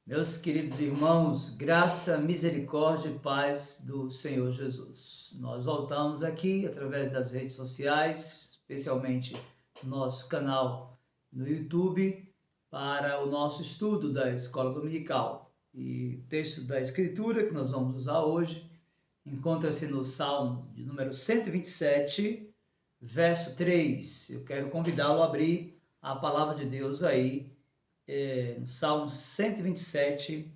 Meus queridos irmãos, graça, misericórdia e paz do Senhor Jesus. Nós voltamos aqui através das redes sociais, especialmente no nosso canal no YouTube, para o nosso estudo da Escola Dominical. E o texto da Escritura que nós vamos usar hoje encontra-se no Salmo de número 127, verso 3. Eu quero convidá-lo a abrir a palavra de Deus aí no Salmo 127,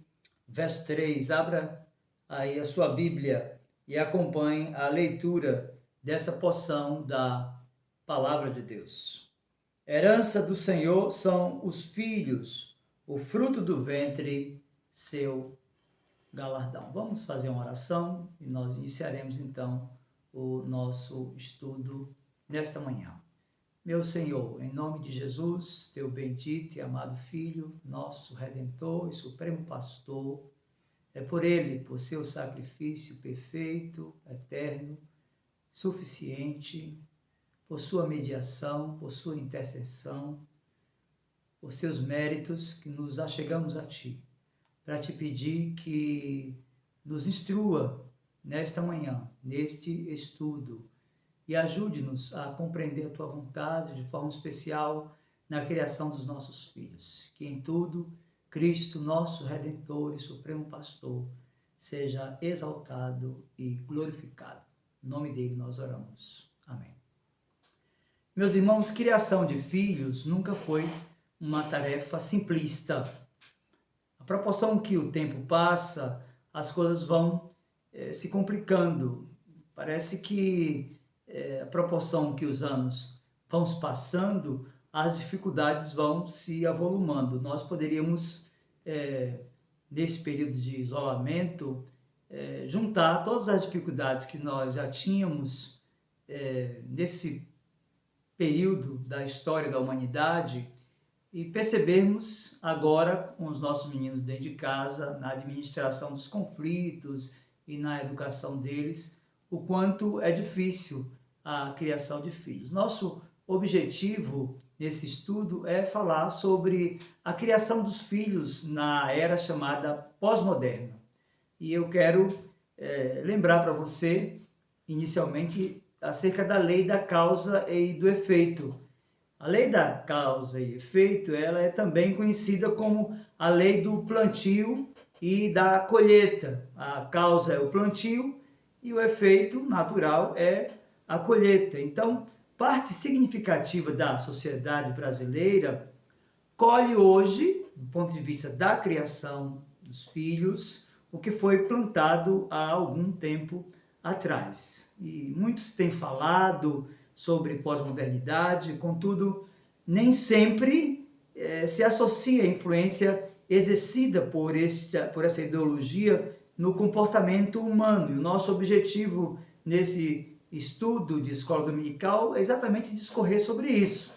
verso 3. Abra aí a sua Bíblia e acompanhe a leitura dessa porção da palavra de Deus. Herança do Senhor são os filhos, o fruto do ventre, seu galardão. Vamos fazer uma oração e nós iniciaremos então o nosso estudo nesta manhã. Meu Senhor, em nome de Jesus, teu bendito e amado Filho, nosso Redentor e Supremo Pastor, é por ele, por seu sacrifício perfeito, eterno, suficiente, por sua mediação, por sua intercessão, por seus méritos, que nos achegamos a Ti, para Te pedir que nos instrua nesta manhã, neste estudo, e ajude-nos a compreender a Tua vontade de forma especial na criação dos nossos filhos. Que em tudo, Cristo, nosso Redentor e Supremo Pastor, seja exaltado e glorificado. Em nome dele nós oramos. Amém. Meus irmãos, criação de filhos nunca foi uma tarefa simplista. À proporção que o tempo passa, as coisas vão se complicando. Parece que à proporção que os anos vão se passando, as dificuldades vão se avolumando. Nós poderíamos, nesse período de isolamento, juntar todas as dificuldades que nós já tínhamos nesse período da história da humanidade e percebermos agora com os nossos meninos dentro de casa, na administração dos conflitos e na educação deles, o quanto é difícil a criação de filhos. Nosso objetivo nesse estudo é falar sobre a criação dos filhos na era chamada pós-moderna. E eu quero lembrar para você, inicialmente, acerca da lei da causa e do efeito. A lei da causa e efeito, ela é também conhecida como a lei do plantio e da colheita. A causa é o plantio e o efeito natural é a colheita. Então, parte significativa da sociedade brasileira colhe hoje, do ponto de vista da criação dos filhos, o que foi plantado há algum tempo atrás. E muitos têm falado sobre pós-modernidade, contudo, nem sempre se associa a influência exercida por essa ideologia no comportamento humano. E o nosso objetivo nesse estudo de escola dominical é exatamente discorrer sobre isso.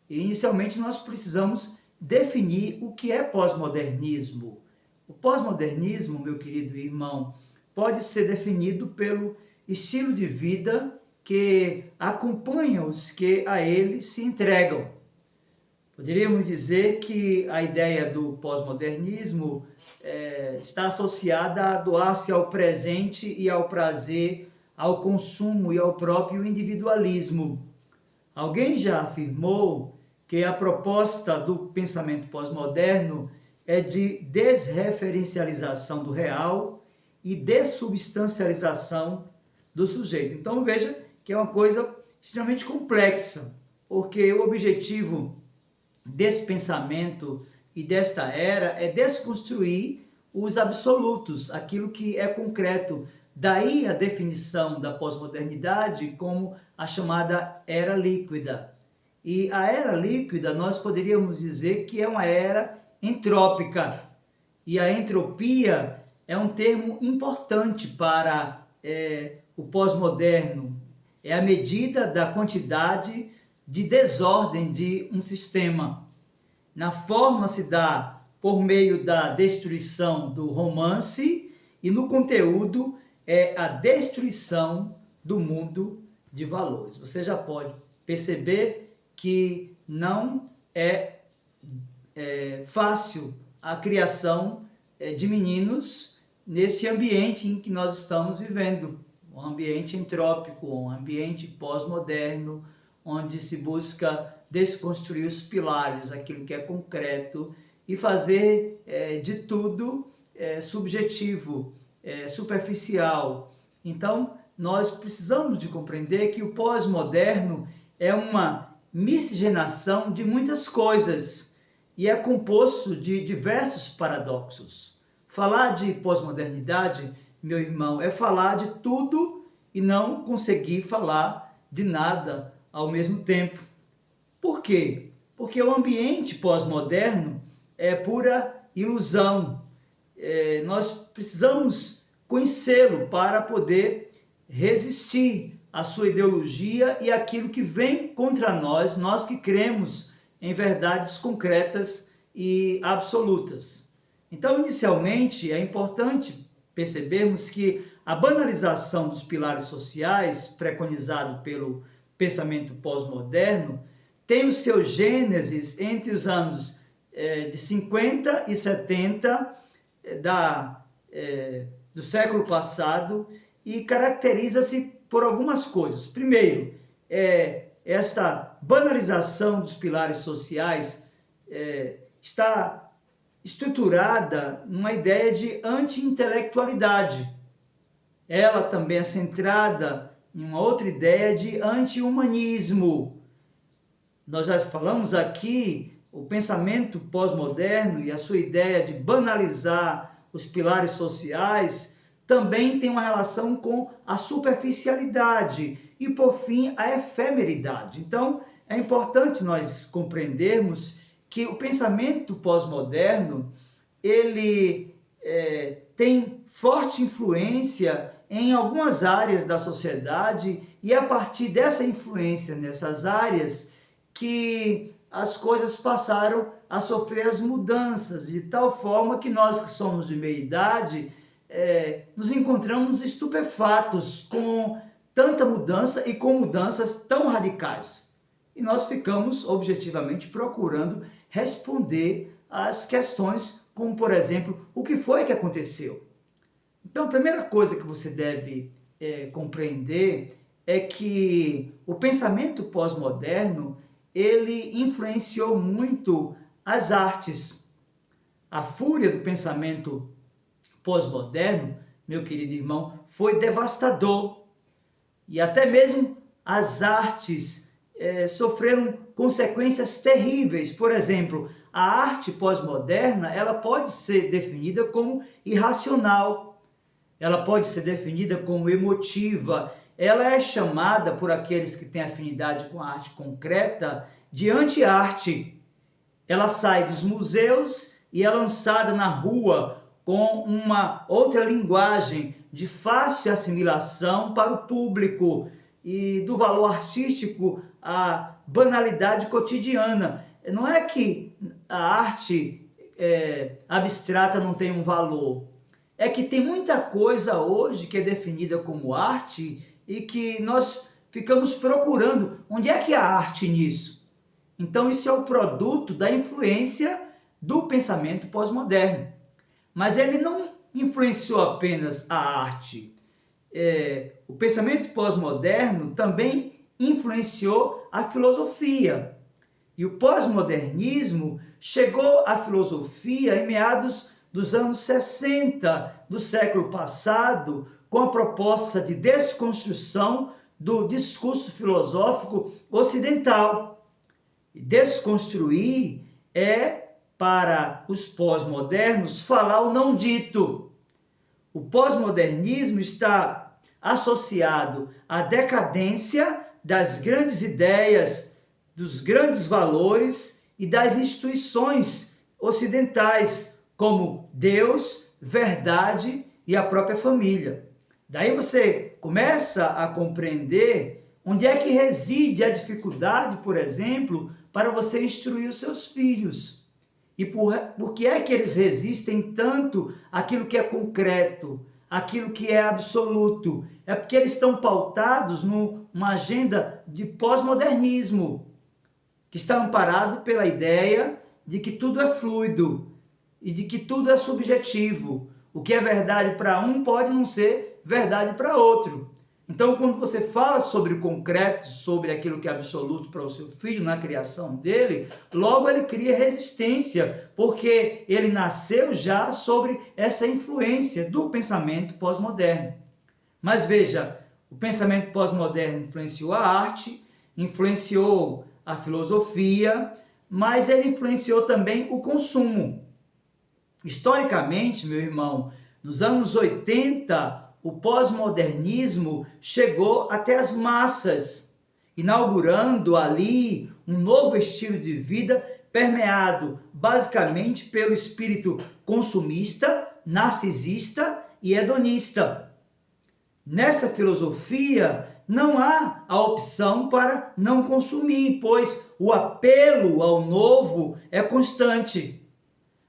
E, inicialmente, nós precisamos definir o que é pós-modernismo. O pós-modernismo, meu querido irmão, pode ser definido pelo estilo de vida que acompanha os que a ele se entregam. Poderíamos dizer que a ideia do pós-modernismo está associada a doar-se ao presente e ao prazer, ao consumo e ao próprio individualismo. Alguém já afirmou que a proposta do pensamento pós-moderno é de desreferencialização do real e dessubstancialização do sujeito. Então veja que é uma coisa extremamente complexa, porque o objetivo desse pensamento e desta era é desconstruir os absolutos, aquilo que é concreto. Daí a definição da pós-modernidade como a chamada era líquida. E a era líquida nós poderíamos dizer que é uma era entrópica. E a entropia é um termo importante para o pós-moderno. É a medida da quantidade de desordem de um sistema. Na forma se dá por meio da destruição do romance e no conteúdo é a destruição do mundo de valores. Você já pode perceber que não é fácil a criação de meninos nesse ambiente em que nós estamos vivendo, um ambiente entrópico, um ambiente pós-moderno, onde se busca desconstruir os pilares, aquilo que é concreto, e fazer de tudo subjetivo, superficial. Então, nós precisamos de compreender que o pós-moderno é uma miscigenação de muitas coisas e é composto de diversos paradoxos. Falar de pós-modernidade, meu irmão, é falar de tudo e não conseguir falar de nada ao mesmo tempo. Por quê? Porque o ambiente pós-moderno é pura ilusão. Nós precisamos conhecê-lo para poder resistir à sua ideologia e aquilo que vem contra nós, nós que cremos em verdades concretas e absolutas. Então, inicialmente, é importante percebermos que a banalização dos pilares sociais, preconizado pelo pensamento pós-moderno, tem o seu gênesis entre os anos de 50 e 70 do século passado e caracteriza-se por algumas coisas. Primeiro, esta banalização dos pilares sociais está estruturada numa ideia de anti-intelectualidade. Ela também é centrada em uma outra ideia de anti-humanismo. Nós já falamos aqui, o pensamento pós-moderno e a sua ideia de banalizar os pilares sociais também tem uma relação com a superficialidade e, por fim, a efemeridade. Então, é importante nós compreendermos que o pensamento pós-moderno, ele tem forte influência em algumas áreas da sociedade e, a partir dessa influência nessas áreas, que as coisas passaram a sofrer as mudanças, de tal forma que nós que somos de meia idade nos encontramos estupefatos com tanta mudança e com mudanças tão radicais. E nós ficamos objetivamente procurando responder às questões como, por exemplo, o que foi que aconteceu? Então, a primeira coisa que você deve compreender é que o pensamento pós-moderno ele influenciou muito as artes. A fúria do pensamento pós-moderno, meu querido irmão, foi devastador. E até mesmo as artes sofreram consequências terríveis. Por exemplo, a arte pós-moderna, ela pode ser definida como irracional, ela pode ser definida como emotiva, ela é chamada por aqueles que têm afinidade com a arte concreta de anti-arte. Ela sai dos museus e é lançada na rua com uma outra linguagem de fácil assimilação para o público e do valor artístico à banalidade cotidiana. Não é que a arte abstrata não tem um valor, é que tem muita coisa hoje que é definida como arte e que nós ficamos procurando onde é que há arte nisso. Então isso é o produto da influência do pensamento pós-moderno. Mas ele não influenciou apenas a arte. O pensamento pós-moderno também influenciou a filosofia. E o pós-modernismo chegou à filosofia em meados dos anos 60 do século passado, com a proposta de desconstrução do discurso filosófico ocidental. E desconstruir para os pós-modernos, falar o não dito. O pós-modernismo está associado à decadência das grandes ideias, dos grandes valores e das instituições ocidentais, como Deus, verdade e a própria família. Daí você começa a compreender onde é que reside a dificuldade, por exemplo, para você instruir os seus filhos. E por que é que eles resistem tanto àquilo que é concreto, àquilo que é absoluto? É porque eles estão pautados numa agenda de pós-modernismo, que está amparado pela ideia de que tudo é fluido. e de que tudo é subjetivo. O que é verdade para um pode não ser verdade para outro. Então, quando você fala sobre o concreto, sobre aquilo que é absoluto para o seu filho, na criação dele, logo ele cria resistência, porque ele nasceu já sobre essa influência do pensamento pós-moderno. Mas veja, o pensamento pós-moderno influenciou a arte, influenciou a filosofia, mas ele influenciou também o consumo. Historicamente, meu irmão, nos anos 80, o pós-modernismo chegou até as massas, inaugurando ali um novo estilo de vida permeado basicamente pelo espírito consumista, narcisista e hedonista. Nessa filosofia, não há a opção para não consumir, pois o apelo ao novo é constante.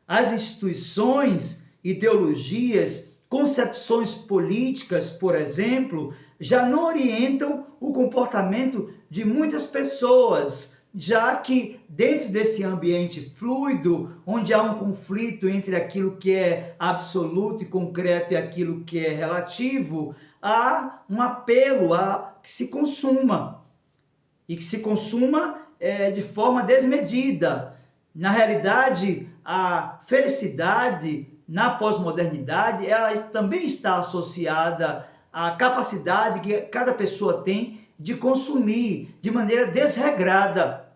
As instituições, ideologias, concepções políticas, por exemplo, já não orientam o comportamento de muitas pessoas, já que dentro desse ambiente fluido, onde há um conflito entre aquilo que é absoluto e concreto e aquilo que é relativo, há um apelo a que se consuma, e que se consuma de forma desmedida. Na realidade, a felicidade na pós-modernidade, ela também está associada à capacidade que cada pessoa tem de consumir de maneira desregrada.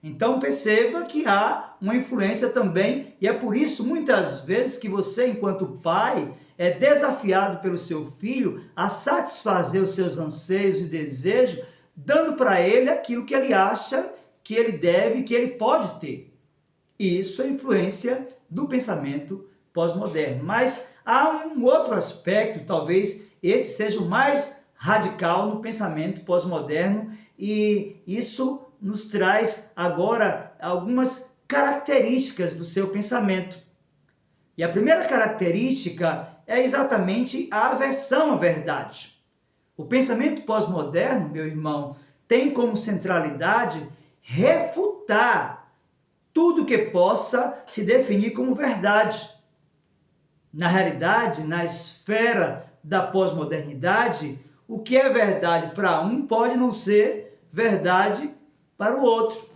Então perceba que há uma influência também, e é por isso muitas vezes que você, enquanto pai, é desafiado pelo seu filho a satisfazer os seus anseios e desejos, dando para ele aquilo que ele acha que ele deve, que ele pode ter. E isso é influência do pensamento pós-moderno. Mas há um outro aspecto, talvez esse seja o mais radical no pensamento pós-moderno, e isso nos traz agora algumas características do seu pensamento. E a primeira característica é exatamente a aversão à verdade. O pensamento pós-moderno, meu irmão, tem como centralidade refutar tudo que possa se definir como verdade. Na realidade, na esfera da pós-modernidade, o que é verdade para um pode não ser verdade para o outro.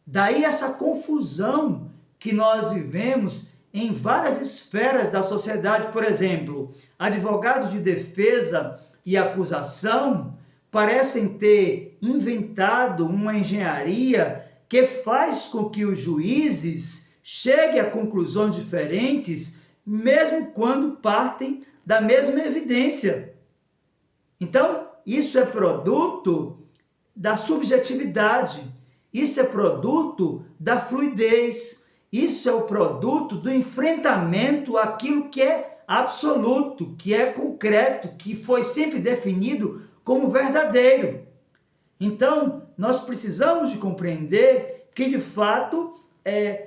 Daí essa confusão que nós vivemos em várias esferas da sociedade. Por exemplo, advogados de defesa e acusação parecem ter inventado uma engenharia que faz com que os juízes cheguem a conclusões diferentes, mesmo quando partem da mesma evidência. Então, isso é produto da subjetividade, isso é produto da fluidez, isso é o produto do enfrentamento àquilo que é absoluto, que é concreto, que foi sempre definido como verdadeiro. Então, nós precisamos de compreender que, de fato,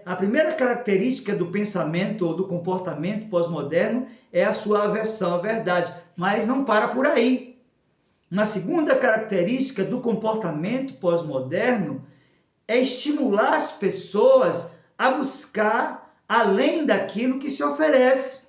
a primeira característica do pensamento ou do comportamento pós-moderno é a sua aversão à verdade, mas não para por aí. Uma segunda característica do comportamento pós-moderno é estimular as pessoas a buscar além daquilo que se oferece.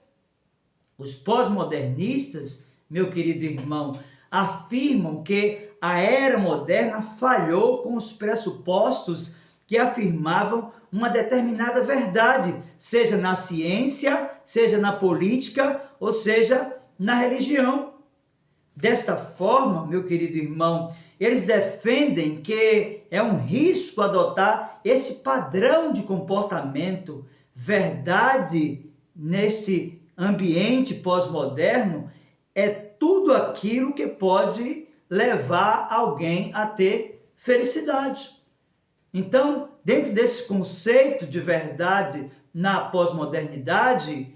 Os pós-modernistas, meu querido irmão, afirmam que a era moderna falhou com os pressupostos que afirmavam uma determinada verdade, seja na ciência, seja na política, ou seja, na religião. Desta forma, meu querido irmão, eles defendem que é um risco adotar esse padrão de comportamento. Verdade nesse ambiente pós-moderno é tudo aquilo que pode levar alguém a ter felicidade. Então, dentro desse conceito de verdade na pós-modernidade,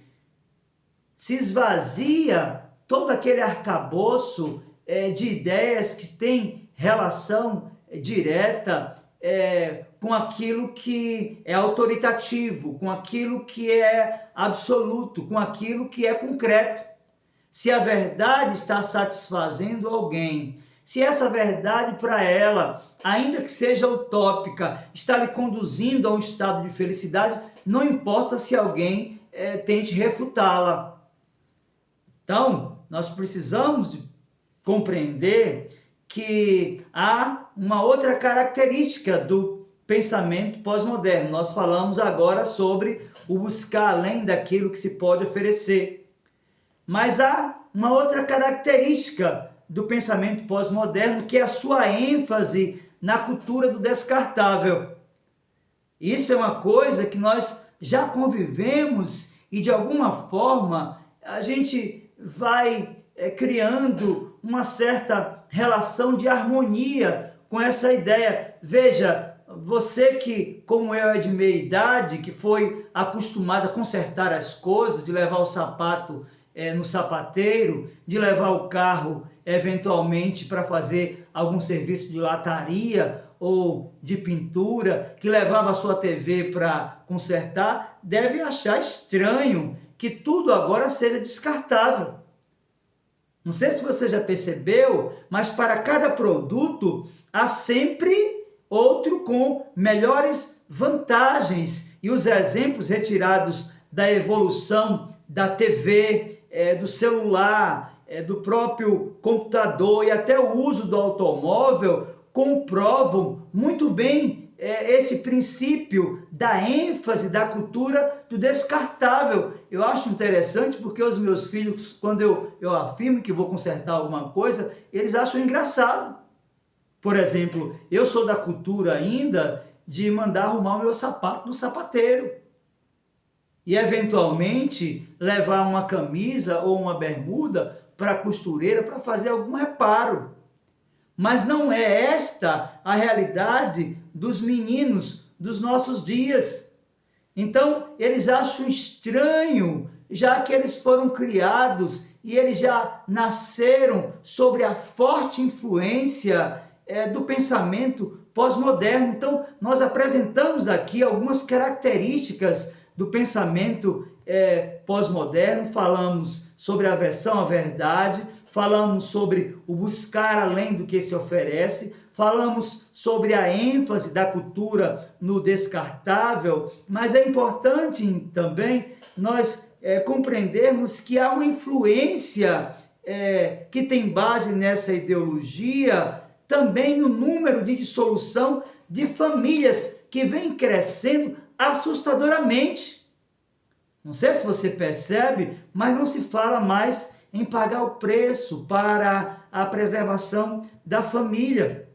se esvazia todo aquele arcabouço de ideias que tem relação direta com aquilo que é autoritativo, com aquilo que é absoluto, com aquilo que é concreto. Se a verdade está satisfazendo alguém, se essa verdade para ela, ainda que seja utópica, está lhe conduzindo a um estado de felicidade, não importa se alguém tente refutá-la. Então, nós precisamos de compreender que há uma outra característica do pensamento pós-moderno. Nós falamos agora sobre o buscar além daquilo que se pode oferecer. Mas há uma outra característica do pensamento pós-moderno, que é a sua ênfase na cultura do descartável. Isso é uma coisa que nós já convivemos e, de alguma forma, a gente vai criando uma certa relação de harmonia com essa ideia. Veja, você que, como eu, é de meia idade, que foi acostumado a consertar as coisas, de levar o sapato no sapateiro, de levar o carro eventualmente para fazer algum serviço de lataria ou de pintura, que levava a sua TV para consertar, deve achar estranho que tudo agora seja descartável. Não sei se você já percebeu, mas para cada produto há sempre outro com melhores vantagens. E os exemplos retirados da evolução da TV, do celular, do próprio computador e até o uso do automóvel comprovam muito bem esse princípio da ênfase da cultura do descartável. Eu acho interessante porque os meus filhos, quando eu afirmo que vou consertar alguma coisa, eles acham engraçado. Por exemplo, eu sou da cultura ainda de mandar arrumar o meu sapato no sapateiro. E eventualmente levar uma camisa ou uma bermuda para a costureira para fazer algum reparo. Mas não é esta a realidade dos meninos dos nossos dias. Então, eles acham estranho, já que eles foram criados e eles já nasceram sobre a forte influência do pensamento pós-moderno. Então, nós apresentamos aqui algumas características do pensamento pós-moderno. Falamos sobre a aversão à verdade, falamos sobre o buscar além do que se oferece, falamos sobre a ênfase da cultura no descartável, mas é importante também nós compreendermos que há uma influência que tem base nessa ideologia também no número de dissolução de famílias que vem crescendo assustadoramente. Não sei se você percebe, mas não se fala mais em pagar o preço para a preservação da família.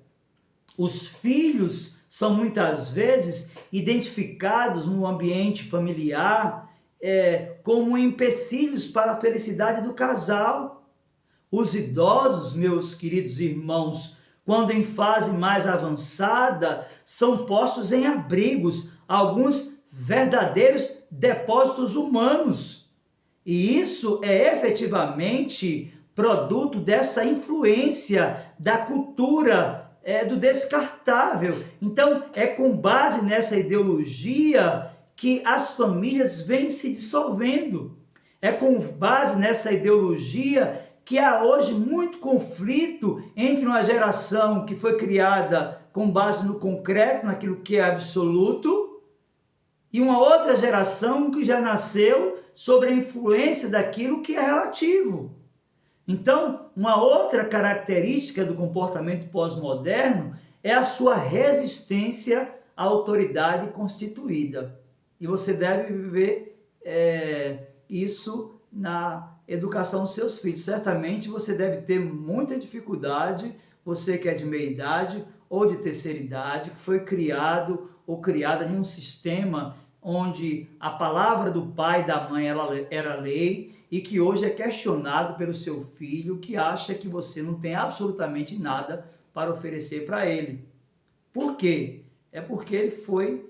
Os filhos são muitas vezes identificados no ambiente familiar como empecilhos para a felicidade do casal. Os idosos, meus queridos irmãos, quando em fase mais avançada, são postos em abrigos, alguns verdadeiros depósitos humanos. E isso é efetivamente produto dessa influência da cultura do descartável. Então, é com base nessa ideologia que as famílias vêm se dissolvendo. É com base nessa ideologia que há hoje muito conflito entre uma geração que foi criada com base no concreto, naquilo que é absoluto, e uma outra geração que já nasceu sob a influência daquilo que é relativo. Então, uma outra característica do comportamento pós-moderno é a sua resistência à autoridade constituída. E você deve viver isso na educação dos seus filhos. Certamente você deve ter muita dificuldade, você que é de meia idade ou de terceira idade, que foi criado ou criada em um sistema onde a palavra do pai e da mãe era lei e que hoje é questionado pelo seu filho, que acha que você não tem absolutamente nada para oferecer para ele. Por quê? É porque ele foi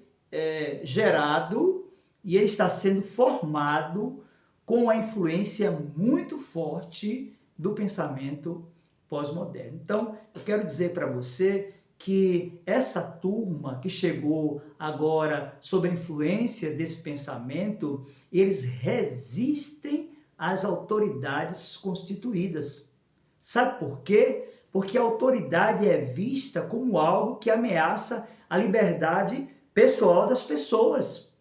gerado e ele está sendo formado com a influência muito forte do pensamento pós-moderno. Então, eu quero dizer para você que essa turma que chegou agora sob a influência desse pensamento, eles resistem às autoridades constituídas. Sabe por quê? Porque a autoridade é vista como algo que ameaça a liberdade pessoal das pessoas.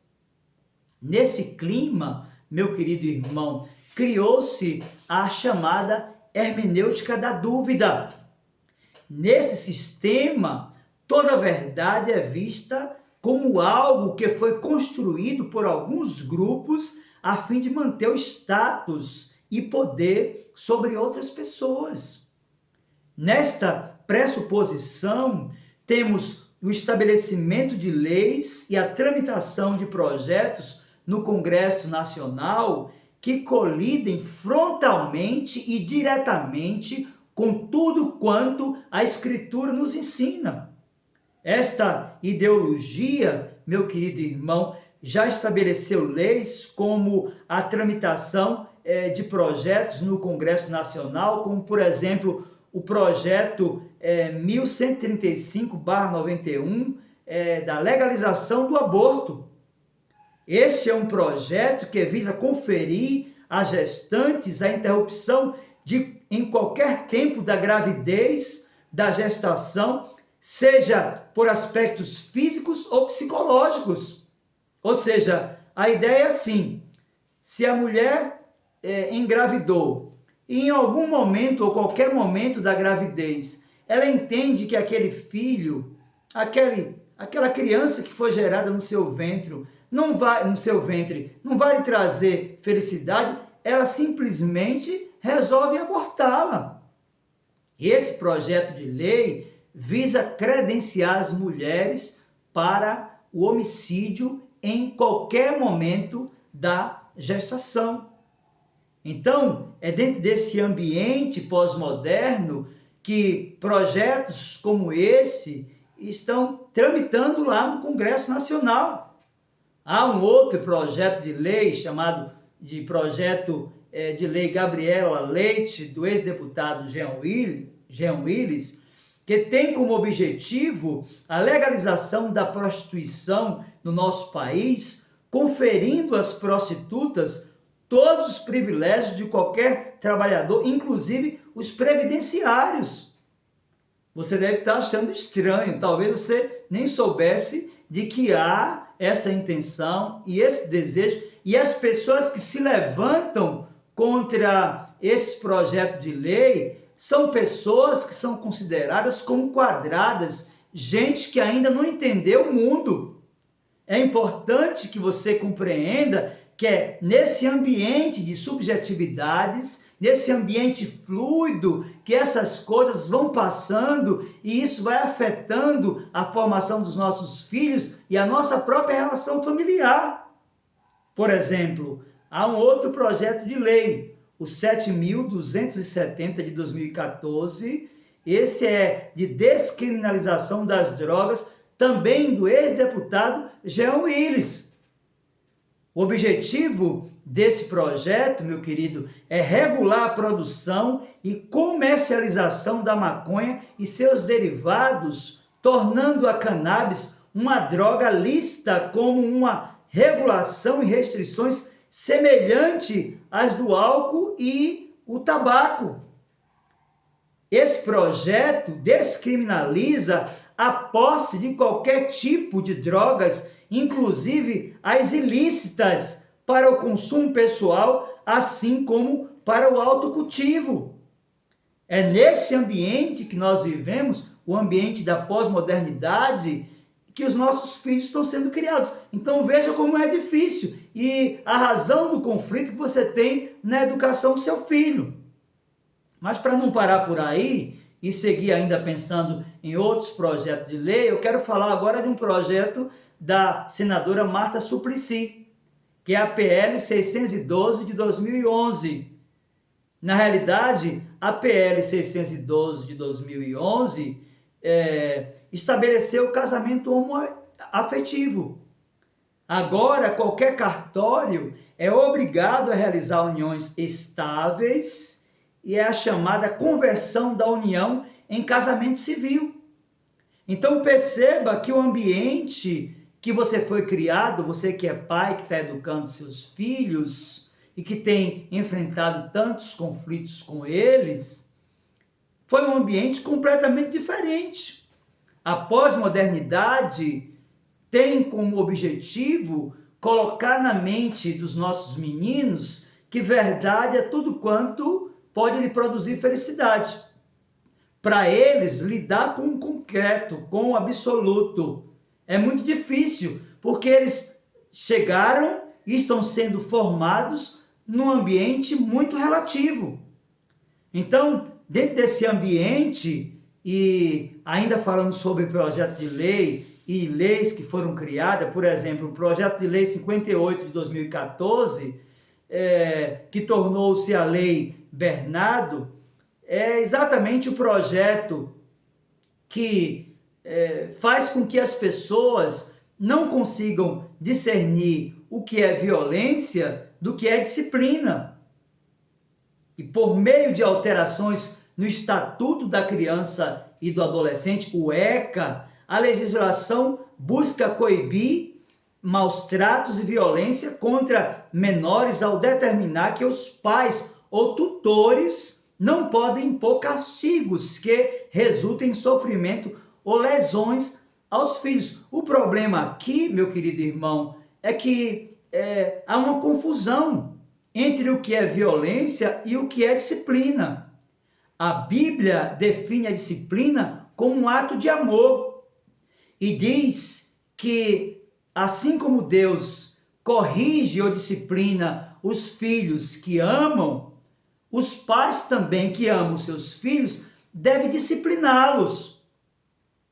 Nesse clima meu querido irmão, criou-se a chamada hermenêutica da dúvida. Nesse sistema, toda verdade é vista como algo que foi construído por alguns grupos a fim de manter o status e poder sobre outras pessoas. Nesta pressuposição, temos o estabelecimento de leis e a tramitação de projetos no Congresso Nacional que colidem frontalmente e diretamente com tudo quanto a Escritura nos ensina. Esta ideologia, meu querido irmão, já estabeleceu leis como a tramitação de projetos no Congresso Nacional, como, por exemplo, o projeto 1135/91 da legalização do aborto. Este é um projeto que visa conferir às gestantes a interrupção em qualquer tempo da gravidez, da gestação, seja por aspectos físicos ou psicológicos. Ou seja, a ideia é assim: se a mulher engravidou e em algum momento ou qualquer momento da gravidez ela entende que aquele filho, aquela criança que foi gerada no seu ventre não vai lhe trazer felicidade, ela simplesmente resolve abortá-la. Esse projeto de lei visa credenciar as mulheres para o homicídio em qualquer momento da gestação. Então, é dentro desse ambiente pós-moderno que projetos como esse estão tramitando lá no Congresso Nacional. Há um outro projeto de lei chamado de projeto de lei Gabriela Leite, do ex-deputado Jean Willis, que tem como objetivo a legalização da prostituição no nosso país, conferindo às prostitutas todos os privilégios de qualquer trabalhador, inclusive os previdenciários. Você deve estar achando estranho, talvez você nem soubesse de que há essa intenção e esse desejo, e as pessoas que se levantam contra esse projeto de lei são pessoas que são consideradas como quadradas, gente que ainda não entendeu o mundo. É importante que você compreenda que é nesse ambiente de subjetividades, nesse ambiente fluido, que essas coisas vão passando e isso vai afetando a formação dos nossos filhos e a nossa própria relação familiar. Por exemplo, há um outro projeto de lei, o 7.270 de 2014, esse é de descriminalização das drogas, também do ex-deputado Jean Willis. O objetivo desse projeto, meu querido, é regular a produção e comercialização da maconha e seus derivados, tornando a cannabis uma droga lícita como uma regulação e restrições semelhante às do álcool e o tabaco. Esse projeto descriminaliza a posse de qualquer tipo de drogas, inclusive as ilícitas, para o consumo pessoal, assim como para o autocultivo. É nesse ambiente que nós vivemos, o ambiente da pós-modernidade, que os nossos filhos estão sendo criados. Então veja como é difícil e a razão do conflito que você tem na educação do seu filho. Mas para não parar por aí e seguir ainda pensando em outros projetos de lei, eu quero falar agora de um projeto da senadora Marta Suplicy, que é a PL 612 de 2011. Na realidade, a PL 612 de 2011 estabeleceu o casamento homoafetivo. Agora, qualquer cartório é obrigado a realizar uniões estáveis e é a chamada conversão da união em casamento civil. Então perceba que o ambiente que você foi criado, você que é pai, que está educando seus filhos e que tem enfrentado tantos conflitos com eles, foi um ambiente completamente diferente. A pós-modernidade tem como objetivo colocar na mente dos nossos meninos que verdade é tudo quanto pode lhe produzir felicidade. Para eles, lidar com o concreto, com o absoluto, é muito difícil, porque eles chegaram e estão sendo formados num ambiente muito relativo. Então, dentro desse ambiente, e ainda falando sobre projeto de lei e leis que foram criadas, por exemplo, o projeto de lei 58 de 2014, que tornou-se a lei Bernardo, é exatamente o projeto que faz com que as pessoas não consigam discernir o que é violência do que é disciplina. E por meio de alterações no Estatuto da Criança e do Adolescente, o ECA, a legislação busca coibir maus tratos e violência contra menores ao determinar que os pais ou tutores não podem impor castigos que resultem em sofrimento ou lesões aos filhos. O problema aqui, meu querido irmão, é que há uma confusão entre o que é violência e o que é disciplina. A Bíblia define a disciplina como um ato de amor e diz que, assim como Deus corrige ou disciplina os filhos que amam, os pais também que amam seus filhos devem discipliná-los.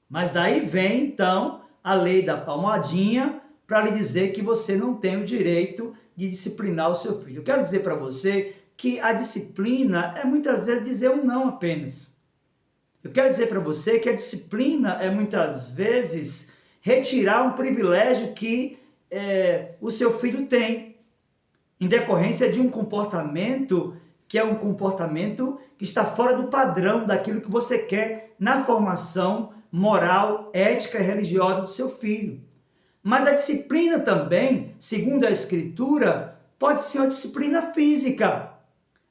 Mas daí vem, então, a lei da palmadinha para lhe dizer que você não tem o direito de disciplinar o seu filho. Eu quero dizer para você que a disciplina é muitas vezes dizer um não apenas. Eu quero dizer para você que a disciplina é muitas vezes retirar um privilégio que o seu filho tem, em decorrência de um comportamento que é um comportamento que está fora do padrão daquilo que você quer na formação moral, ética e religiosa do seu filho. Mas a disciplina também, segundo a Escritura, pode ser uma disciplina física.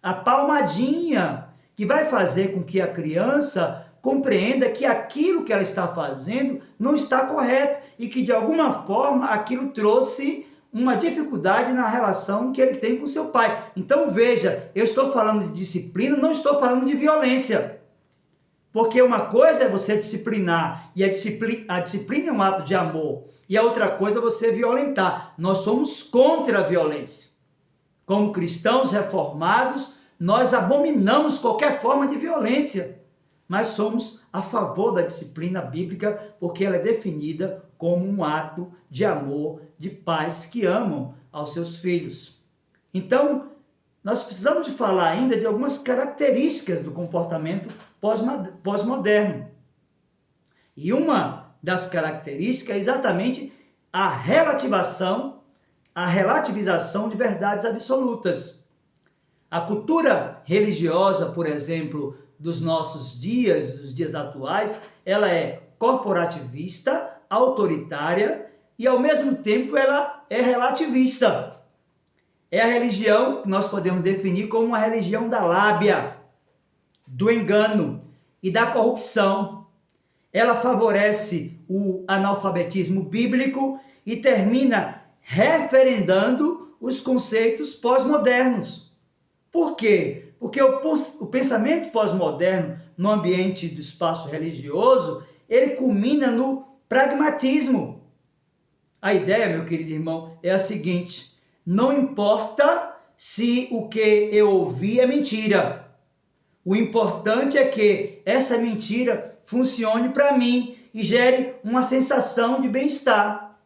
A palmadinha, que vai fazer com que a criança compreenda que aquilo que ela está fazendo não está correto e que, de alguma forma, aquilo trouxe uma dificuldade na relação que ele tem com seu pai. Então, veja, eu estou falando de disciplina, não estou falando de violência. Porque uma coisa é você disciplinar, e a disciplina é um ato de amor, e a outra coisa é você violentar. Nós somos contra a violência. Como cristãos reformados, nós abominamos qualquer forma de violência, mas somos a favor da disciplina bíblica, porque ela é definida como um ato de amor de pais que amam aos seus filhos. Então, nós precisamos de falar ainda de algumas características do comportamento pós-moderno. E uma das características é exatamente a relativização de verdades absolutas. A cultura religiosa, por exemplo, dos nossos dias, dos dias atuais, ela é corporativista, autoritária e, ao mesmo tempo, ela é relativista. É a religião que nós podemos definir como uma religião da lábia, do engano e da corrupção. Ela favorece o analfabetismo bíblico e termina referendando os conceitos pós-modernos. Por quê? Porque o pensamento pós-moderno no ambiente do espaço religioso, ele culmina no pragmatismo. A ideia, meu querido irmão, é a seguinte: não importa se o que eu ouvi é mentira. O importante é que essa mentira funcione para mim e gere uma sensação de bem-estar.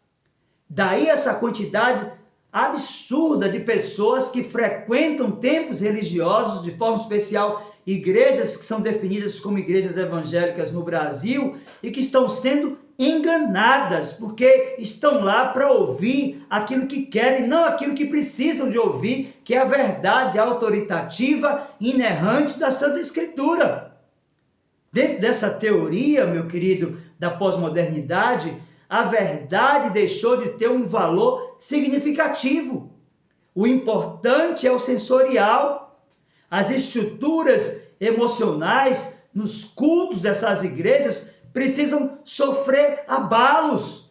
Daí essa quantidade absurda de pessoas que frequentam templos religiosos, de forma especial igrejas que são definidas como igrejas evangélicas no Brasil e que estão sendo enganadas, porque estão lá para ouvir aquilo que querem, não aquilo que precisam de ouvir, que é a verdade autoritativa inerrante da Santa Escritura. Dentro dessa teoria, meu querido, da pós-modernidade, a verdade deixou de ter um valor significativo. O importante é o sensorial. As estruturas emocionais nos cultos dessas igrejas precisam sofrer abalos.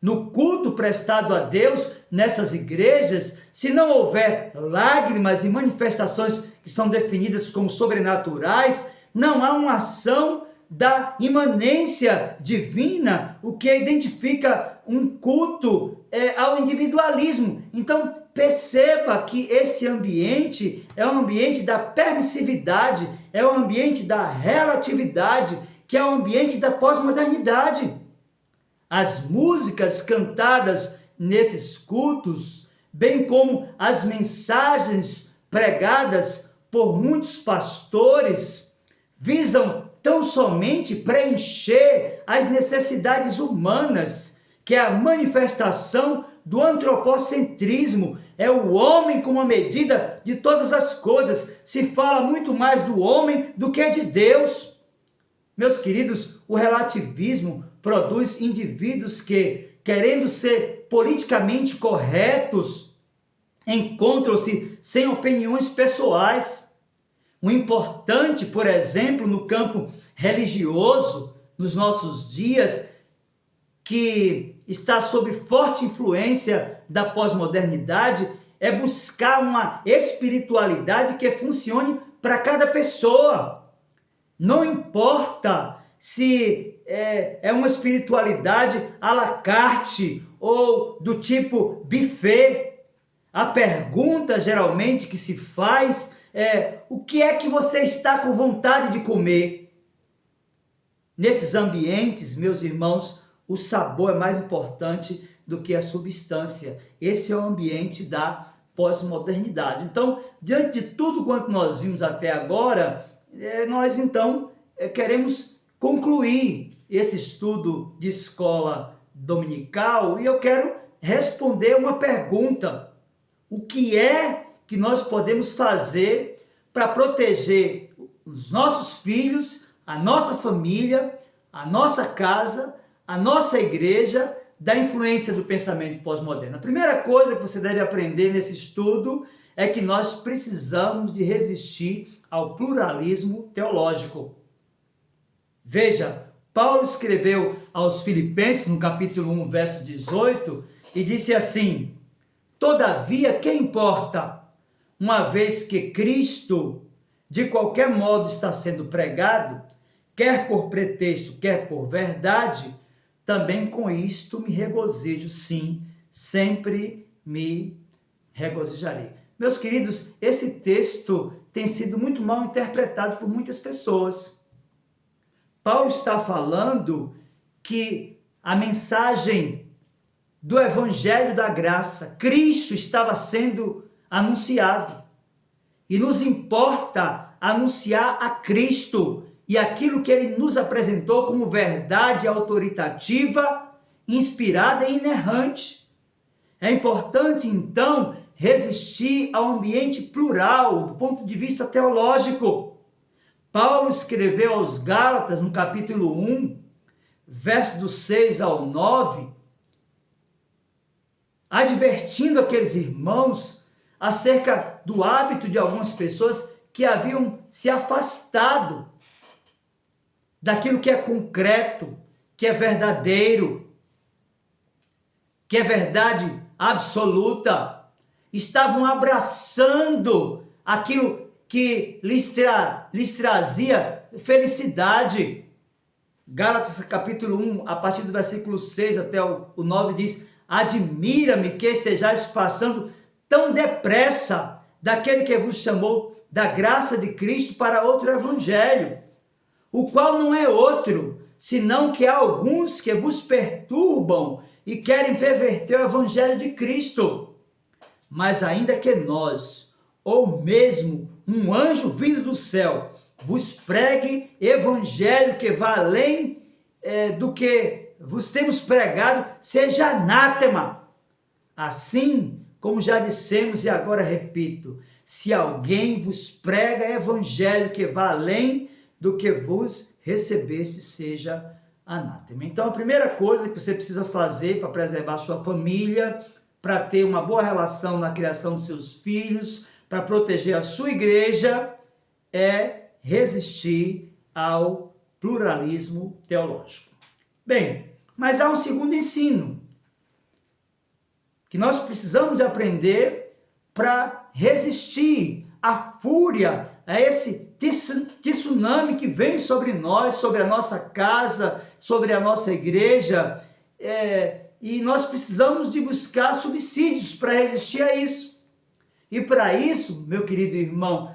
no culto prestado a Deus nessas igrejas, se não houver lágrimas e manifestações que são definidas como sobrenaturais, não há uma ação da imanência divina, o que identifica um culto ao individualismo. Então, perceba que esse ambiente é um ambiente da permissividade, é um ambiente da relatividade, que é um ambiente da pós-modernidade. As músicas cantadas nesses cultos, bem como as mensagens pregadas por muitos pastores, visam tão somente preencher as necessidades humanas, que é a manifestação do antropocentrismo, é o homem como a medida de todas as coisas. Se fala muito mais do homem do que de Deus. Meus queridos, o relativismo produz indivíduos que, querendo ser politicamente corretos, encontram-se sem opiniões pessoais. O importante, por exemplo, no campo religioso, nos nossos dias, que está sob forte influência da pós-modernidade, é buscar uma espiritualidade que funcione para cada pessoa. Não importa se é uma espiritualidade à la carte ou do tipo buffet. A pergunta geralmente que se faz é: o que é que você está com vontade de comer? Nesses ambientes, meus irmãos, o sabor é mais importante do que a substância. Esse é o ambiente da pós-modernidade. Então, diante de tudo quanto nós vimos até agora, nós então queremos concluir esse estudo de escola dominical e eu quero responder uma pergunta: o que é que nós podemos fazer para proteger os nossos filhos, a nossa família, a nossa casa, a nossa igreja da influência do pensamento pós-moderno? A primeira coisa que você deve aprender nesse estudo é que nós precisamos de resistir ao pluralismo teológico. Veja, Paulo escreveu aos Filipenses, no capítulo 1, verso 18, e disse assim: todavia, que importa, uma vez que Cristo, de qualquer modo, está sendo pregado, quer por pretexto, quer por verdade, também com isto me regozijo, sim, sempre me regozijarei. Meus queridos, esse texto tem sido muito mal interpretado por muitas pessoas. Paulo está falando que a mensagem do Evangelho da Graça, Cristo estava sendo anunciado. E nos importa anunciar a Cristo e aquilo que ele nos apresentou como verdade autoritativa, inspirada e inerrante. É importante, então, resistir ao ambiente plural do ponto de vista teológico. Paulo escreveu aos Gálatas, no capítulo 1, verso do 6 ao 9, advertindo aqueles irmãos acerca do hábito de algumas pessoas que haviam se afastado daquilo que é concreto, que é verdadeiro, que é verdade absoluta. Estavam abraçando aquilo que lhes trazia felicidade. Gálatas capítulo 1, a partir do versículo 6 até o 9 diz: admira-me que estejais passando tão depressa daquele que vos chamou da graça de Cristo para outro evangelho, o qual não é outro, senão que há alguns que vos perturbam e querem perverter o evangelho de Cristo. Mas ainda que nós, ou mesmo um anjo vindo do céu, vos pregue evangelho que vá além do que vos temos pregado, seja anátema. Assim, como já dissemos e agora repito, se alguém vos prega evangelho que vá além do que vos recebeste, seja anátema. Então, a primeira coisa que você precisa fazer para preservar sua família, para ter uma boa relação na criação dos seus filhos, para proteger a sua igreja, é resistir ao pluralismo teológico. Bem, mas há um segundo ensino. que nós precisamos de aprender para resistir à fúria, a esse tsunami que vem sobre nós, sobre a nossa casa, sobre a nossa igreja, e nós precisamos de buscar subsídios para resistir a isso. E para isso, meu querido irmão,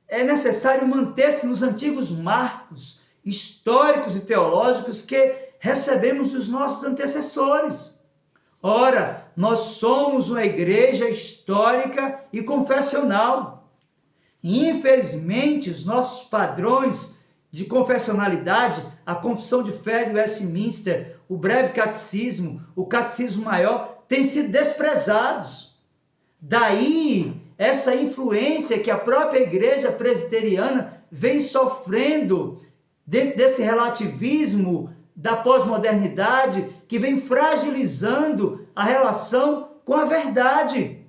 é necessário manter-se nos antigos marcos históricos e teológicos que recebemos dos nossos antecessores. Ora, nós somos uma igreja histórica e confessional. E, infelizmente, os nossos padrões de confessionalidade, a Confissão de Fé de Westminster, o Breve Catecismo, o Catecismo Maior, têm sido desprezados. Daí, essa influência que a própria igreja presbiteriana vem sofrendo dentro desse relativismo da pós-modernidade, que vem fragilizando a relação com a verdade.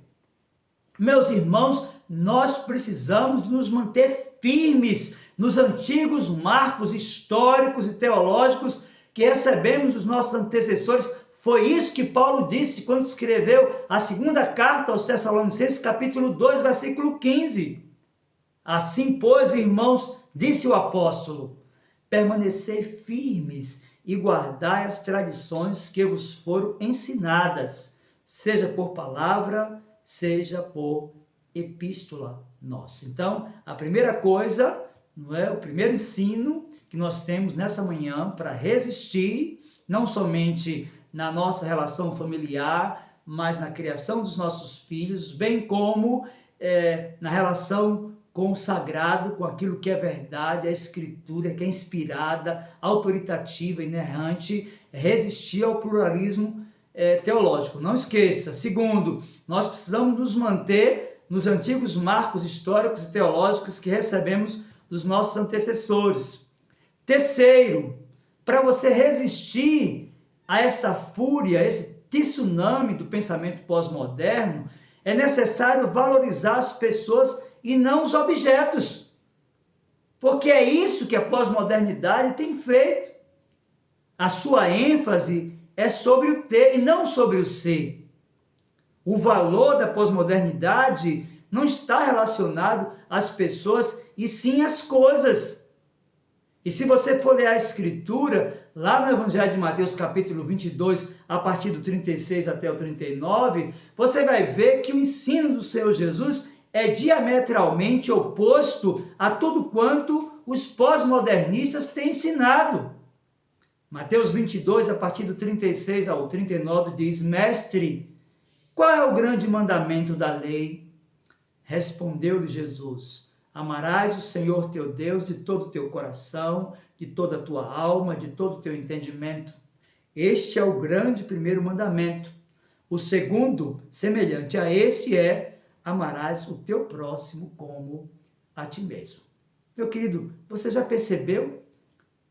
Meus irmãos, nós precisamos nos manter firmes nos antigos marcos históricos e teológicos que recebemos dos nossos antecessores. Foi isso que Paulo disse quando escreveu a segunda carta aos Tessalonicenses, capítulo 2, versículo 15. Assim, pois, irmãos, disse o apóstolo, permanecei firmes e guardai as tradições que vos foram ensinadas, seja por palavra, seja por epístola nossa. Então, a primeira coisa, não é, o primeiro ensino que nós temos nessa manhã para resistir, não somente na nossa relação familiar, mas na criação dos nossos filhos, bem como na relação com o sagrado, com aquilo que é verdade, a escritura, que é inspirada, autoritativa, inerrante, resistir ao pluralismo teológico. Não esqueça. Segundo, nós precisamos nos manter nos antigos marcos históricos e teológicos que recebemos dos nossos antecessores. Terceiro, para você resistir a essa fúria, esse tsunami do pensamento pós-moderno, é necessário valorizar as pessoas e não os objetos. Porque é isso que a pós-modernidade tem feito. A sua ênfase é sobre o ter e não sobre o ser. O valor da pós-modernidade não está relacionado às pessoas e sim às coisas. E se você for ler a Escritura, lá no Evangelho de Mateus, capítulo 22, a partir do 36 até o 39, você vai ver que o ensino do Senhor Jesus é diametralmente oposto a tudo quanto os pós-modernistas têm ensinado. Mateus 22, a partir do 36 ao 39, diz, Mestre, qual é o grande mandamento da lei? Respondeu-lhe Jesus, amarás o Senhor teu Deus de todo o teu coração, de toda a tua alma, de todo o teu entendimento. Este é o grande primeiro mandamento. O segundo, semelhante a este, é amarás o teu próximo como a ti mesmo. Meu querido, você já percebeu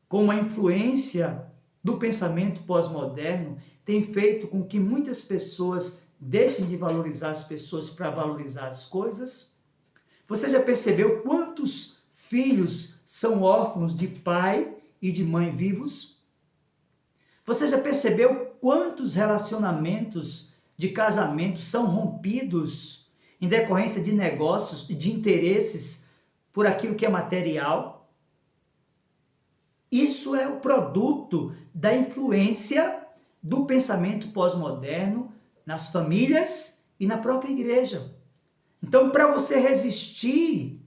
como a influência do pensamento pós-moderno tem feito com que muitas pessoas deixem de valorizar as pessoas para valorizar as coisas? Você já percebeu quantos filhos são órfãos de pai e de mãe vivos? Você já percebeu quantos relacionamentos de casamento são rompidos em decorrência de negócios e de interesses por aquilo que é material? Isso é o produto da influência do pensamento pós-moderno nas famílias e na própria igreja. Então, para você resistir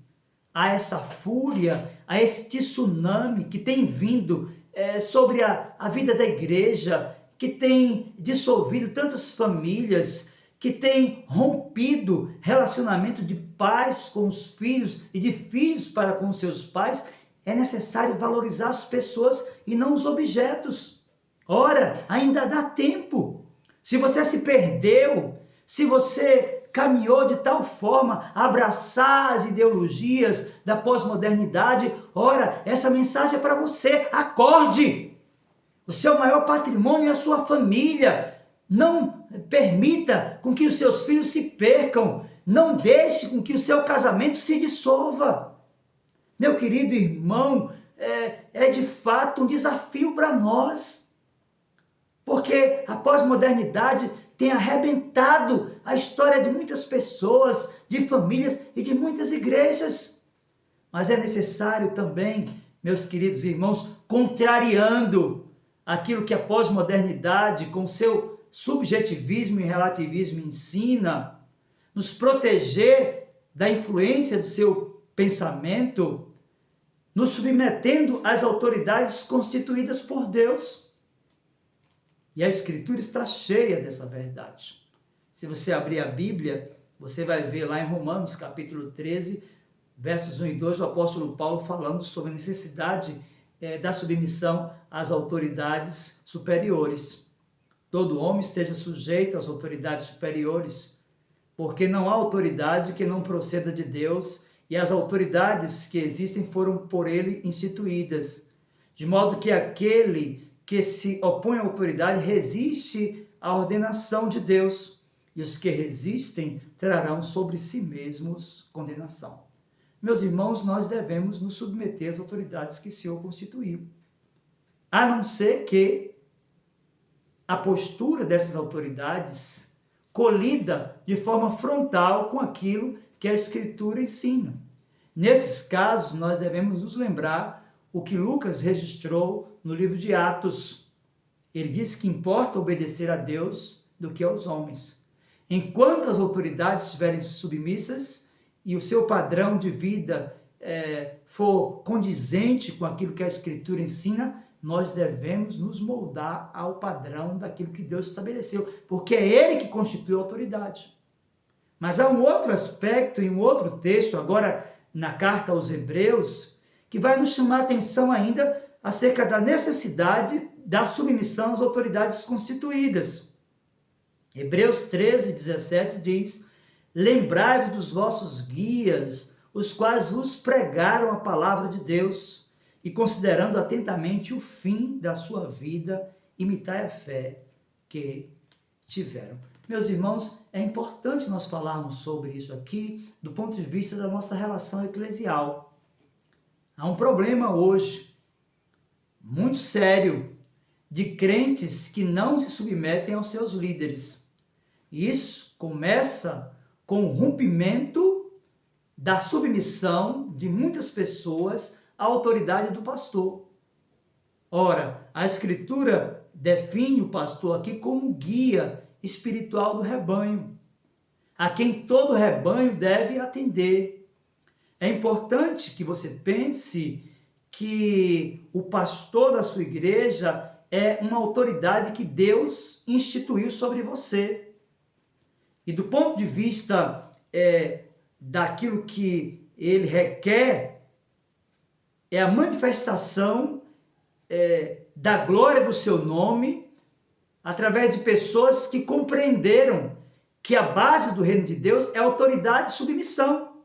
a essa fúria, a esse tsunami que tem vindo sobre a vida da igreja, que tem dissolvido tantas famílias, que tem rompido relacionamento de pais com os filhos e de filhos para com os seus pais, é necessário valorizar as pessoas e não os objetos. Ora, ainda dá tempo. Se você se perdeu, se você caminhou de tal forma a abraçar as ideologias da pós-modernidade, ora, essa mensagem é para você. Acorde! O seu maior patrimônio é a sua família. Não permita com que os seus filhos se percam. Não deixe com que o seu casamento se dissolva. Meu querido irmão, é de fato um desafio para nós. Porque a pós-modernidade tem arrebentado a história de muitas pessoas, de famílias e de muitas igrejas. Mas é necessário também, meus queridos irmãos, contrariando aquilo que a pós-modernidade, com seu subjetivismo e relativismo ensina, nos proteger da influência do seu pensamento, nos submetendo às autoridades constituídas por Deus. E a Escritura está cheia dessa verdade. Se você abrir a Bíblia, você vai ver lá em Romanos capítulo 13, versos 1 e 2, o apóstolo Paulo falando sobre a necessidade da submissão às autoridades superiores. Todo homem esteja sujeito às autoridades superiores, porque não há autoridade que não proceda de Deus, e as autoridades que existem foram por ele instituídas, de modo que aquele que se opõe à autoridade resiste à ordenação de Deus, e os que resistem trarão sobre si mesmos condenação. Meus irmãos, nós devemos nos submeter às autoridades que o Senhor constituiu, a não ser que a postura dessas autoridades colida de forma frontal com aquilo que a Escritura ensina. Nesses casos, nós devemos nos lembrar o que Lucas registrou no livro de Atos. Ele disse que importa obedecer a Deus do que aos homens. Enquanto as autoridades estiverem submissas e o seu padrão de vida for condizente com aquilo que a Escritura ensina, nós devemos nos moldar ao padrão daquilo que Deus estabeleceu, porque é Ele que constitui a autoridade. Mas há um outro aspecto em um outro texto, agora na carta aos Hebreus, que vai nos chamar a atenção ainda acerca da necessidade da submissão às autoridades constituídas. Hebreus 13, 17 diz: lembrai-vos dos vossos guias, os quais vos pregaram a palavra de Deus, e considerando atentamente o fim da sua vida, imitai a fé que tiveram. Meus irmãos, é importante nós falarmos sobre isso aqui do ponto de vista da nossa relação eclesial. Há um problema hoje, muito sério, de crentes que não se submetem aos seus líderes. Isso começa com o rompimento da submissão de muitas pessoas à autoridade do pastor. Ora, a Escritura define o pastor aqui como guia espiritual do rebanho, a quem todo rebanho deve atender. É importante que você pense que o pastor da sua igreja é uma autoridade que Deus instituiu sobre você. E do ponto de vista daquilo que ele requer, é a manifestação da glória do seu nome, através de pessoas que compreenderam que a base do reino de Deus é autoridade e submissão.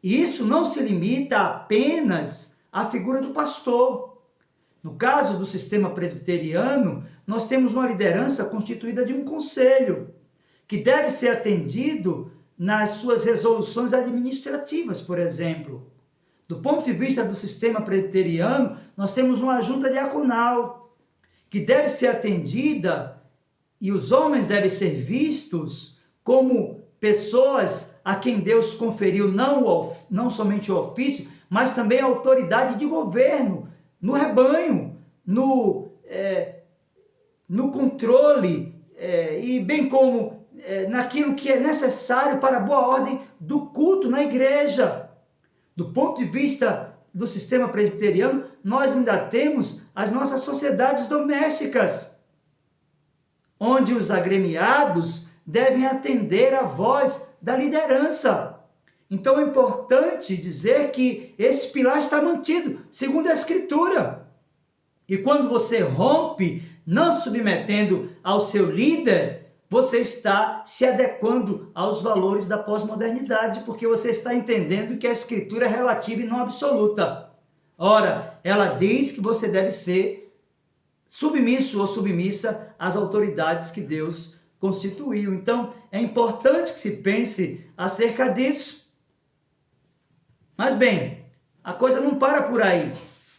E isso não se limita apenas à figura do pastor. No caso do sistema presbiteriano, nós temos uma liderança constituída de um conselho, que deve ser atendido nas suas resoluções administrativas, por exemplo. Do ponto de vista do sistema presbiteriano, nós temos uma junta diaconal, que deve ser atendida, e os homens devem ser vistos como pessoas a quem Deus conferiu não somente o ofício, mas também a autoridade de governo no rebanho, no controle, e bem como naquilo que é necessário para a boa ordem do culto na igreja. Do ponto de vista do sistema presbiteriano, nós ainda temos as nossas sociedades domésticas, onde os agremiados devem atender à voz da liderança. Então é importante dizer que esse pilar está mantido, segundo a Escritura. E quando você rompe, não se submetendo ao seu líder, você está se adequando aos valores da pós-modernidade, porque você está entendendo que a Escritura é relativa e não absoluta. Ora, ela diz que você deve ser submisso ou submissa às autoridades que Deus constituiu. Então, é importante que se pense acerca disso. Mas bem, a coisa não para por aí.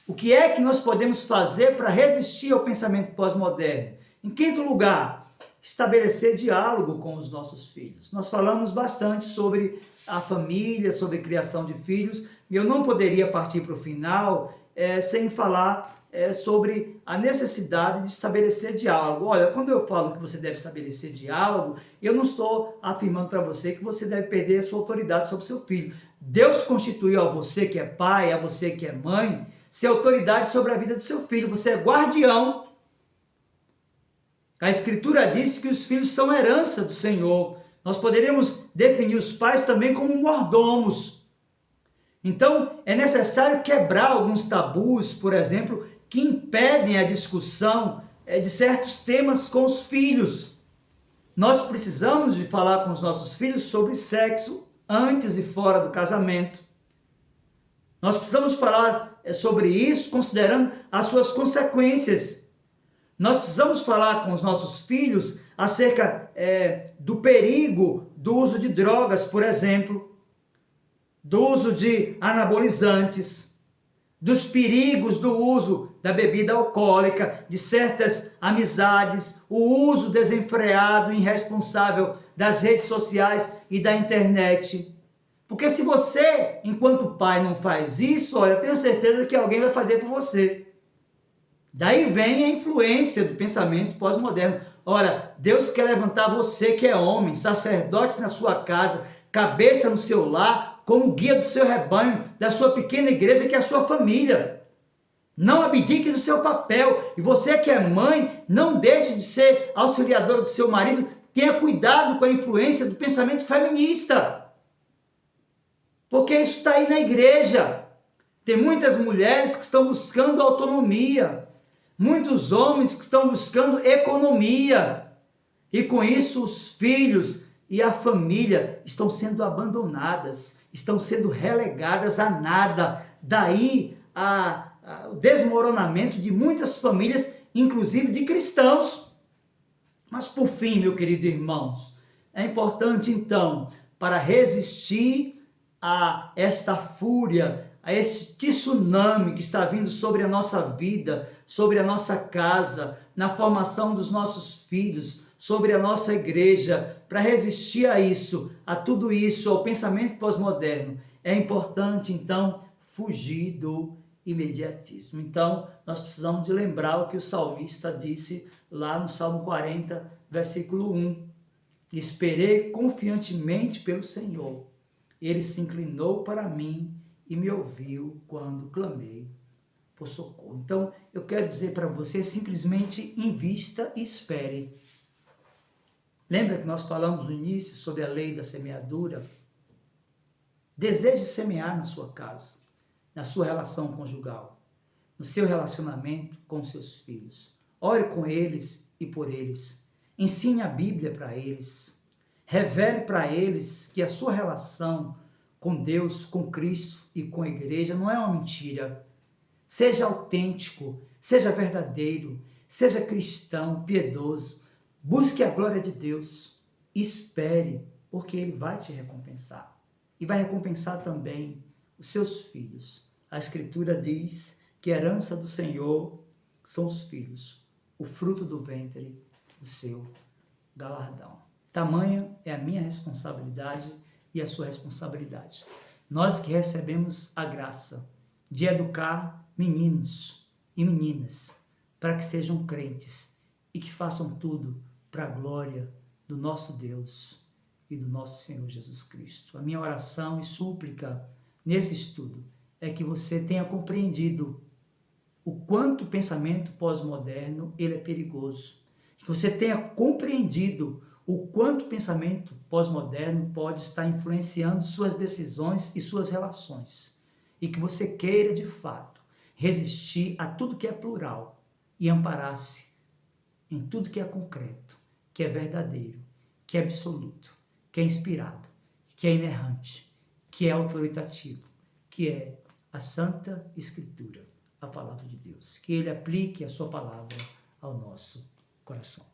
O que é que nós podemos fazer para resistir ao pensamento pós-moderno? Em quinto lugar, estabelecer diálogo com os nossos filhos. Nós falamos bastante sobre a família, sobre a criação de filhos, e eu não poderia partir para o final sem falar sobre a necessidade de estabelecer diálogo. Olha, quando eu falo que você deve estabelecer diálogo, eu não estou afirmando para você que você deve perder a sua autoridade sobre seu filho. Deus constituiu a você que é pai, a você que é mãe, ser autoridade sobre a vida do seu filho. Você é guardião. A Escritura diz que os filhos são herança do Senhor. Nós poderíamos definir os pais também como mordomos. Então, é necessário quebrar alguns tabus, por exemplo, que impedem a discussão de certos temas com os filhos. Nós precisamos de falar com os nossos filhos sobre sexo antes e fora do casamento. Nós precisamos falar sobre isso considerando as suas consequências. Nós precisamos falar com os nossos filhos acerca do perigo do uso de drogas, por exemplo, do uso de anabolizantes, dos perigos do uso da bebida alcoólica, de certas amizades, o uso desenfreado e irresponsável das redes sociais e da internet. Porque se você, enquanto pai, não faz isso, olha, eu tenho certeza que alguém vai fazer por você. Daí vem a influência do pensamento pós-moderno. Ora, Deus quer levantar você que é homem, sacerdote na sua casa, cabeça no seu lar, como guia do seu rebanho, da sua pequena igreja que é a sua família. Não abdique do seu papel. E você que é mãe, não deixe de ser auxiliadora do seu marido. Tenha cuidado com a influência do pensamento feminista. Porque isso está aí na igreja. Tem muitas mulheres que estão buscando autonomia. Muitos homens que estão buscando economia. E com isso os filhos e a família estão sendo abandonadas, estão sendo relegadas a nada. Daí o desmoronamento de muitas famílias, inclusive de cristãos. Mas por fim, meu querido irmãos, é importante então, para resistir a esta fúria, a este tsunami que está vindo sobre a nossa vida, sobre a nossa casa, na formação dos nossos filhos, sobre a nossa igreja, para resistir a isso, a tudo isso, ao pensamento pós-moderno, é importante então fugir do imediatismo. Então, nós precisamos de lembrar o que o salmista disse lá no Salmo 40, versículo 1. Esperei confiantemente pelo Senhor. Ele se inclinou para mim e me ouviu quando clamei por socorro. Então, eu quero dizer para você, simplesmente invista e espere. Lembra que nós falamos no início sobre a lei da semeadura? Deseje semear na sua casa, na sua relação conjugal, no seu relacionamento com seus filhos. Ore com eles e por eles. Ensine a Bíblia para eles. Revele para eles que a sua relação com Deus, com Cristo e com a igreja não é uma mentira. Seja autêntico, seja verdadeiro, seja cristão, piedoso. Busque a glória de Deus, espere, porque Ele vai te recompensar. E vai recompensar também os seus filhos. A Escritura diz que a herança do Senhor são os filhos, o fruto do ventre, o seu galardão. Tamanha é a minha responsabilidade e a sua responsabilidade. Nós que recebemos a graça de educar meninos e meninas para que sejam crentes e que façam tudo para a glória do nosso Deus e do nosso Senhor Jesus Cristo. A minha oração e súplica nesse estudo é que você tenha compreendido o quanto o pensamento pós-moderno ele é perigoso. Que você tenha compreendido o quanto o pensamento pós-moderno pode estar influenciando suas decisões e suas relações. E que você queira, de fato, resistir a tudo que é plural e amparar-se em tudo que é concreto, que é verdadeiro, que é absoluto, que é inspirado, que é inerrante, que é autoritativo, que é a Santa Escritura, a palavra de Deus. Que Ele aplique a sua palavra ao nosso coração.